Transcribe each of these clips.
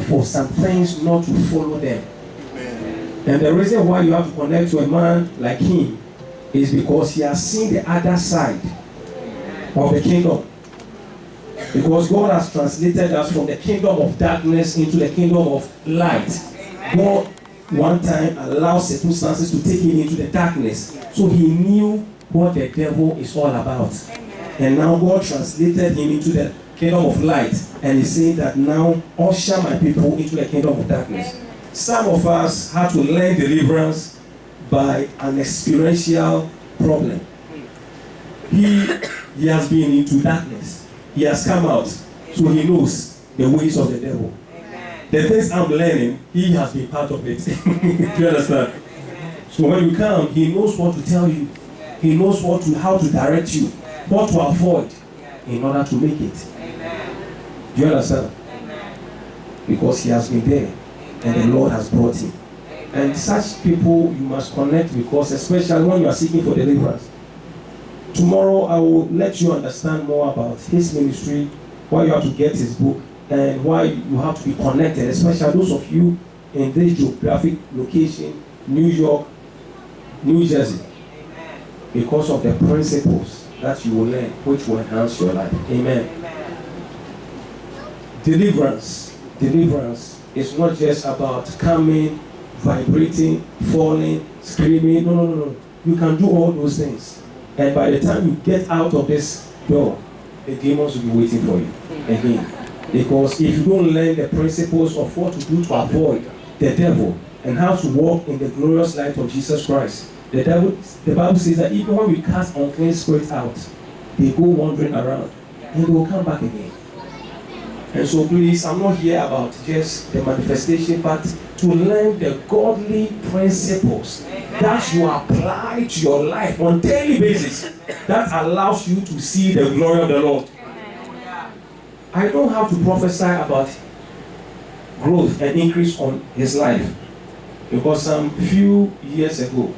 for some things not to follow them. And the reason why you have to connect to a man like him is because he has seen the other side of the kingdom. Because God has translated us from the kingdom of darkness into the kingdom of light. God one time allowed circumstances to take him into the darkness. So he knew what the devil is all about. And now God translated him into the kingdom of light. And he's saying that now usher my people into the kingdom of darkness. Some of us had to learn deliverance by an experiential problem. He has been into darkness. He has come out, so he knows the ways of the devil. The things I'm learning, he has been part of it. Do you understand? So when you come, he knows what to tell you. He knows how to direct you, what to avoid in order to make it. Do you understand? Because he has been there, and the Lord has brought him. And such people you must connect, because especially when you are seeking for deliverance. Tomorrow I will let you understand more about his ministry, why you have to get his book, and why you have to be connected, especially those of you in this geographic location, New York, New Jersey, because of the principles that you will learn, which will enhance your life. Amen. Deliverance is not just about coming, vibrating, falling, screaming. No. You can do all those things. And by the time you get out of this door, the demons will be waiting for you again. Because if you don't learn the principles of what to do to avoid the devil and how to walk in the glorious light of Jesus Christ, the Bible says that even when we cast unclean spirits out, they go wandering around and they will come back again. And so please, I'm not here about just the manifestation, but to learn the godly principles that you apply to your life on a daily basis that allows you to see the glory of the Lord. I don't have to prophesy about growth and increase on his life, because some few years ago,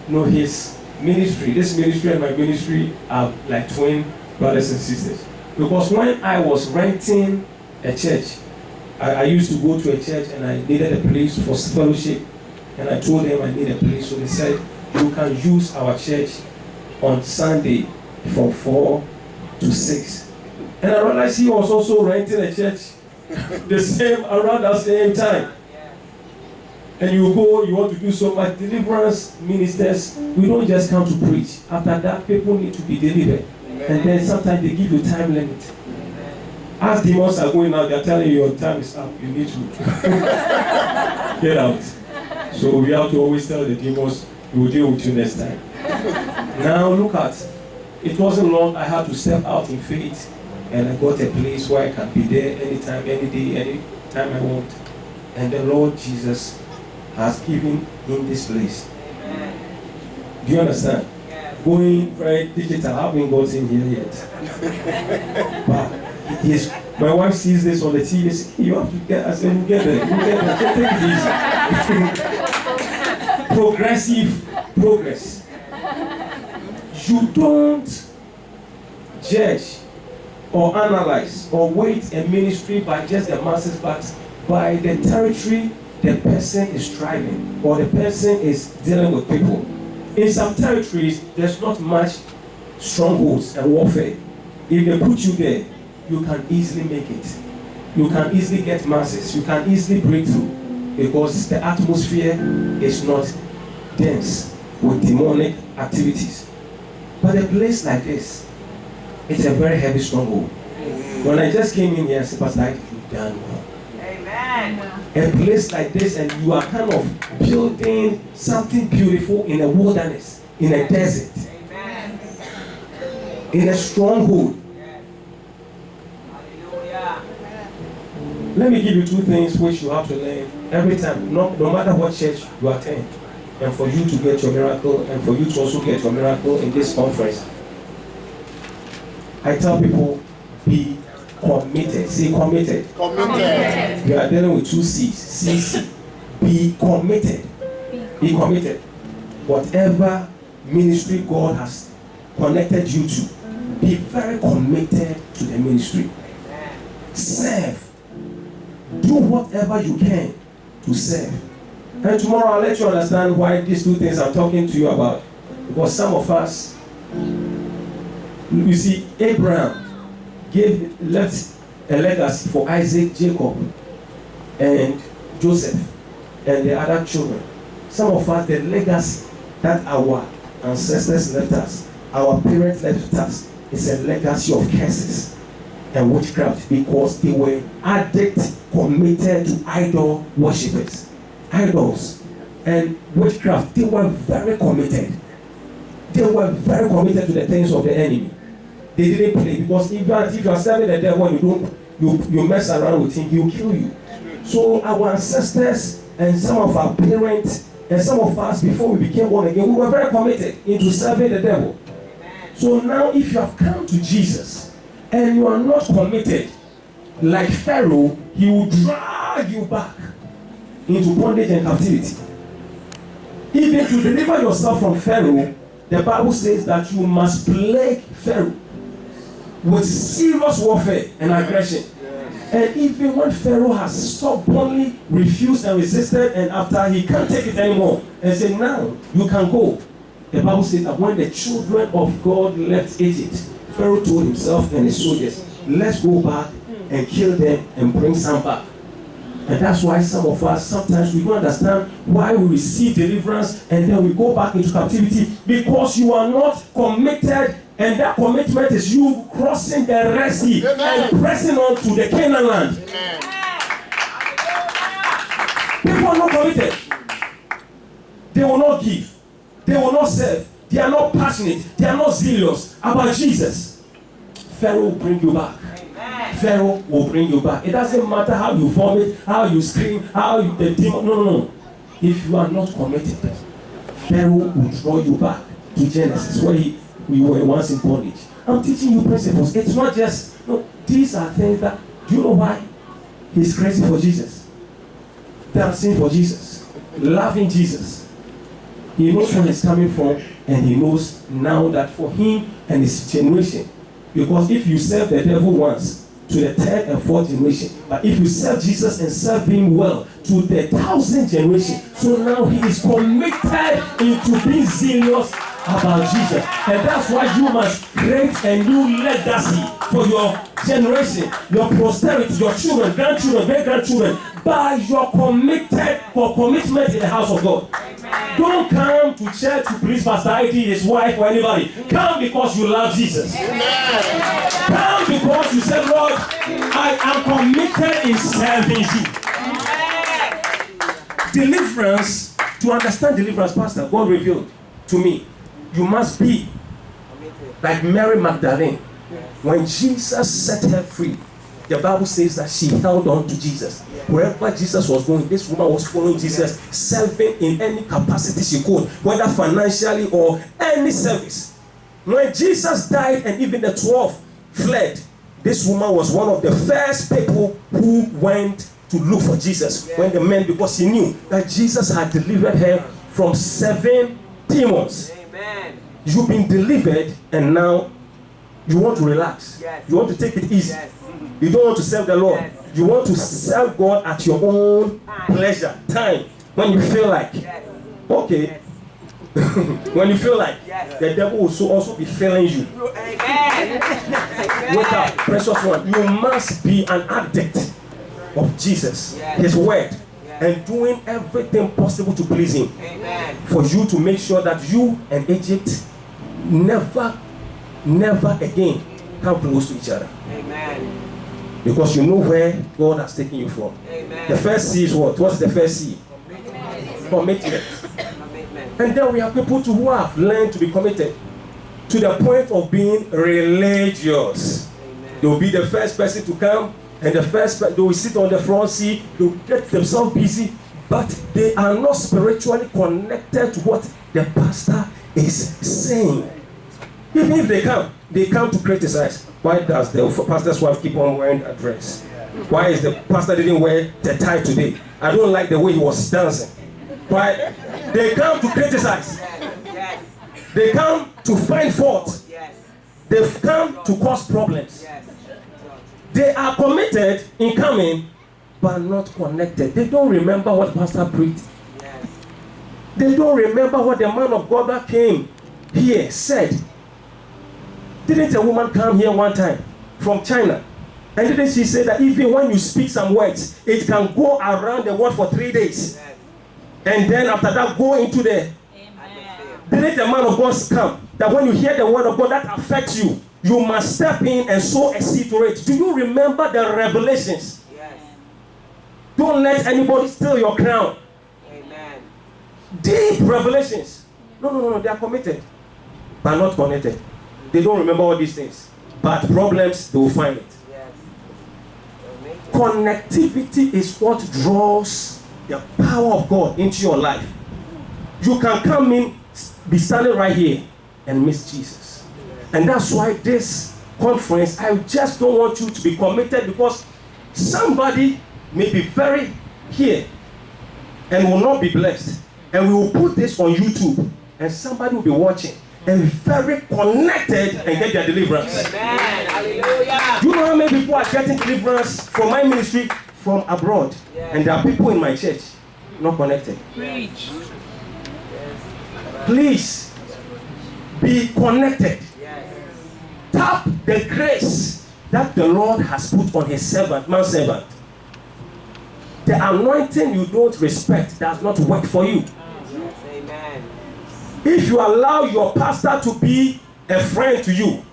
his ministry, this ministry and my ministry are like twin brothers and sisters. Because when I was renting a church, I used to go to a church and I needed a place for fellowship, and I told them I need a place. So they said, you can use our church on Sunday from 4 to 6. And I realized he was also renting a church around the same time. And you go, you want to do so much. Deliverance ministers, we don't just come to preach. After that, people need to be delivered. And then sometimes they give you time limit. As demons are going out, they're telling you your time is up. You need to get out. So we have to always tell the demons, we will deal with you next time. Now look at, it wasn't long I had to step out in faith, and I got a place where I can be there anytime, any day, any time I want. And the Lord Jesus has given him this place. Do you understand? Going very digital, I haven't got in here yet. But yes, my wife sees this on the TV, says, you have to get, I said, you get it, take it easy. Progressive progress. You don't judge or analyze or weight a ministry by just the masses, but by the territory the person is striving or the person is dealing with people. In some territories, there's not much strongholds and warfare. If they put you there, you can easily make it. You can easily get masses. You can easily break through, because the atmosphere is not dense with demonic activities. But a place like this, it's a very heavy stronghold. When I just came in here, I said, Pastor, you've done well. Amen. A place like this, and you are kind of building something beautiful in a wilderness, in a desert, amen, in a stronghold. Yes. Hallelujah. Let me give you two things which you have to learn every time, no matter what church you attend, and for you to get your miracle, and for you to also get your miracle in this conference. I tell people, be committed. Say committed. Committed. We are dealing with two C's. CC. Be committed. Be committed. Whatever ministry God has connected you to, be very committed to the ministry. Serve Do whatever you can to serve. And tomorrow I'll let you understand why these two things I'm talking to you about. Because some of us, you see, Abraham left a legacy for Isaac, Jacob, and Joseph, and the other children. Some of us, the legacy that our ancestors left us, our parents left us, is a legacy of curses and witchcraft, because they were addicts, committed to idol worshippers, idols and witchcraft. They were very committed. They were very committed to the things of the enemy. They didn't play, because even if you are serving the devil and you mess around with him, he will kill you. So our ancestors and some of our parents and some of us, before we became born again, we were very committed into serving the devil. So now if you have come to Jesus and you are not committed, like Pharaoh, he will drag you back into bondage and captivity. Even to deliver yourself from Pharaoh, the Bible says that you must plague Pharaoh with serious warfare and aggression. And even when Pharaoh has stubbornly refused and resisted, and after he can't take it anymore and said, now you can go, the Bible says that when the children of God left Egypt, Pharaoh told himself and his soldiers, let's go back and kill them and bring some back. And that's why some of us, sometimes we don't understand why we receive deliverance and then we go back into captivity, because you are not committed. And that commitment is you crossing the Red Sea and pressing on to the Canaan land. People are not committed. They will not give. They will not serve. They are not passionate. They are not zealous about Jesus. Pharaoh will bring you back. Pharaoh will bring you back. It doesn't matter how you vomit, how you scream, the demon. No. If you are not committed, Pharaoh will draw you back to Genesis, where you were once in bondage. I'm teaching you principles. It's not just, no, these are things that, do you know why he's crazy for Jesus? Dancing for Jesus, loving Jesus. He knows where he's coming from, and he knows now that for him and his generation, because if you serve the devil once, to the third and fourth generation, but if you serve Jesus and serve him well, to the 1,000th generation, so now he is committed into being zealous about Jesus. And that's why you must create a new legacy for your generation, your posterity, your children, grandchildren, great-grandchildren, by your commitment in the house of God. Amen. Don't come to church to please Pastor ID, his wife, or anybody. Come because you love Jesus. Amen. Come because you say, Lord, I am committed in serving you. Amen. Deliverance, to understand deliverance, Pastor, God revealed to me, you must be like Mary Magdalene. When Jesus set her free, the Bible says that she held on to Jesus. Wherever Jesus was going, this woman was following Jesus, serving in any capacity she could, whether financially or any service. When Jesus died and even the 12 fled, this woman was one of the first people who went to look for Jesus. When the men, because she knew that Jesus had delivered her from 7 demons. Amen. You've been delivered, and now you want to relax. Yes. You want to take it easy. Yes. You don't want to serve the Lord. Yes. You want to serve God at your own pleasure, time, when you feel like. Yes. Okay. Yes. When you feel like, yes, the devil will also be feeling you. Amen. Wake up, precious one. You must be an addict of Jesus, yes, his word, yes, and doing everything possible to please him. Amen. For you to make sure that you and Egypt never again come close to each other. Amen. Because you know where God has taken you from. Amen. The first C is what? What's the first C? Commitment. And then we have people who have learned to be committed to the point of being religious. Amen. They will be the first person to come, and they will sit on the front seat, they will get themselves busy, but they are not spiritually connected to what the pastor is saying. Even if they come to criticize. Why does the pastor's wife keep on wearing a dress? Why is the pastor didn't wear the tie today? I don't like the way he was dancing. Why? They come to criticize. Yes. They come to find fault. Yes. They've come to cause problems. Yes. They are committed in coming, but not connected. They don't remember what pastor preached. Yes. They don't remember what the man of God that came here said. Didn't a woman come here one time from China? And didn't she say that even when you speak some words, it can go around the world for 3 days? Yes. And then after that, go into the... Didn't the man of God come? That when you hear the word of God, that affects you. You must step in and sow a seed to it. Do you remember the revelations? Yes. Don't let anybody steal your crown. Amen. Deep revelations. No. They are committed, but not connected. They don't remember all these things. But problems, they will find it. Yes. Connectivity is what draws the power of God into your life. You can come in, be standing right here, and miss Jesus. And that's why this conference, I just don't want you to be committed, because somebody may be very here and will not be blessed. And we will put this on YouTube, and somebody will be watching and very connected and get their deliverance. Amen. Hallelujah. Do you know how many people are getting deliverance from my ministry from abroad? Yes. And there are people in my church not connected. Preach. Please be connected. Yes. Tap the grace that the Lord has put on his servant, man servant. The anointing you don't respect does not work for you. Yes. Amen. If you allow your pastor to be a friend to you,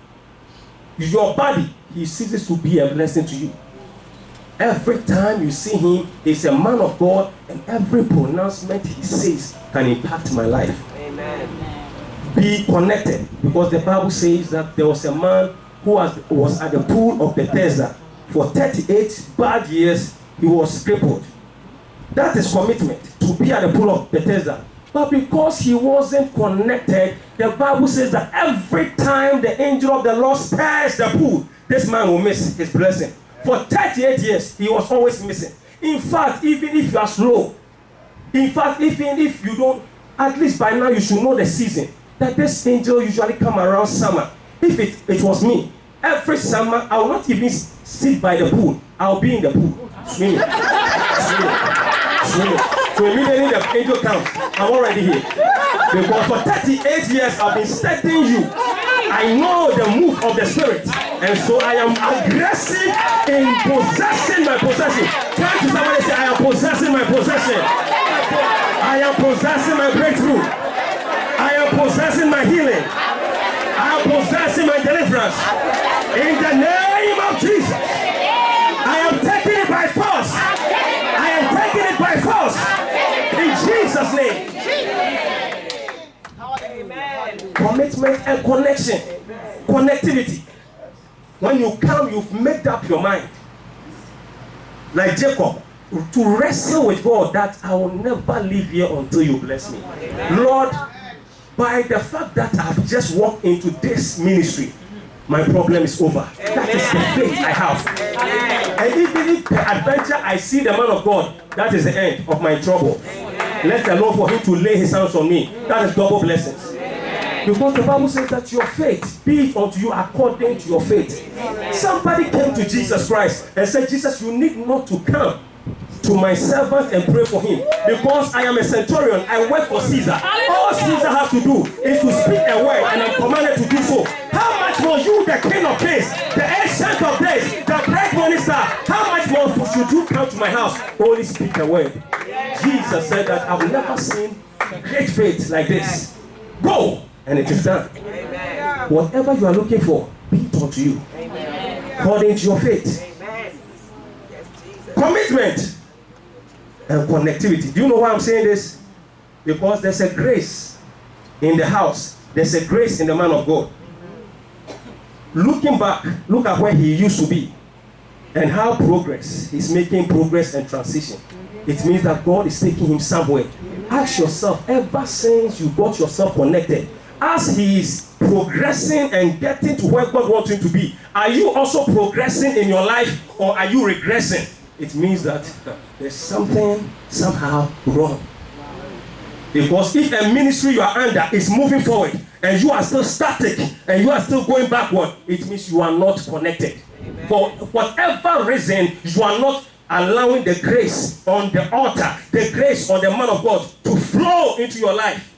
your body, he ceases to be a blessing to you. Every time you see him, he's a man of God, and every pronouncement he says can impact my life. Amen. Be connected, because the Bible says that there was a man who was at the pool of Bethesda for 38 bad years. He was crippled. That is commitment, to be at the pool of Bethesda. But because he wasn't connected, the Bible says that every time the angel of the Lord stirs the pool, this man will miss his blessing. For 38 years, he was always missing. In fact, even if you are slow, even if you don't, at least by now you should know the season, that this angel usually come around summer. If it was me, every summer I will not even sit by the pool. I will be in the pool, swimming. So immediately the angel comes, I'm already here. Because for 38 years I've been studying you. I know the move of the spirit. And so I am aggressive in possessing my possession. Turn to somebody and say, I am possessing my possession. I am possessing my breakthrough. I am possessing my healing. I am possessing my deliverance. In the name of Jesus. I am taking it by force. I am taking it by force. In Jesus' name. Amen. Commitment and connection. Connectivity. When you come, you've made up your mind. Like Jacob, to wrestle with God, that I will never leave here until you bless me. Lord, by the fact that I've just walked into this ministry, my problem is over. That is the faith I have. And even if the adventure I see the man of God, that is the end of my trouble. Let alone for him to lay his hands on me. That is double blessings. Because the Bible says that your faith, be it unto you according to your faith. Somebody came to Jesus Christ and said, Jesus, you need not to come to my servant and pray for him, because I am a centurion. I work for Caesar. All Caesar has to do is to speak a word, and I'm commanded to do so. How much more you, the King of Kings, the Ancient of Days, the great minister, how much more should you come to my house? Only speak a word. Jesus said that I've never seen great faith like this. Go, and it is done. Amen. Whatever you are looking for, be it unto you. Amen. According to your faith. Amen. Yes, Jesus. Commitment and connectivity. Do you know why I'm saying this? Because there's a grace in the house. There's a grace in the man of God. Looking back, look at where he used to be and how he's making progress and transition. It means that God is taking him somewhere. Ask yourself, ever since you got yourself connected, as he is progressing and getting to where God wants him to be, are you also progressing in your life, or are you regressing? It means that there's something somehow wrong. Because if a ministry you are under is moving forward and you are still static and you are still going backward, it means you are not connected. Amen. For whatever reason, you are not allowing the grace on the altar, the grace on the man of God to flow into your life,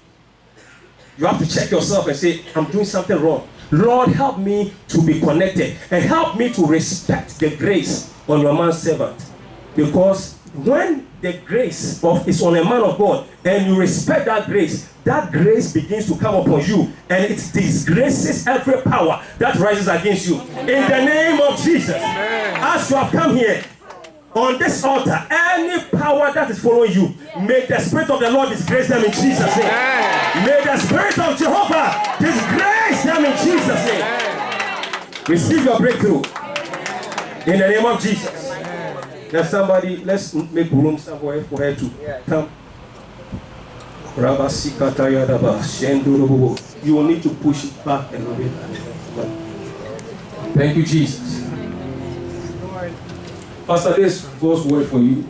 you have to check yourself and say, I'm doing something wrong. Lord, help me to be connected and help me to respect the grace on your man servant. Because when the grace is on a man of God and you respect that grace begins to come upon you and it disgraces every power that rises against you. In the name of Jesus, as you have come here on this altar, any power that is following you, may the Spirit of the Lord disgrace them in Jesus' name. May the Spirit of Jehovah disgrace them in Jesus' name. Receive your breakthrough in the name of Jesus. Now somebody, let's make room somewhere for her to come. You will need to push it back a little bit. Thank you, Jesus. Pastor, this God's word for you.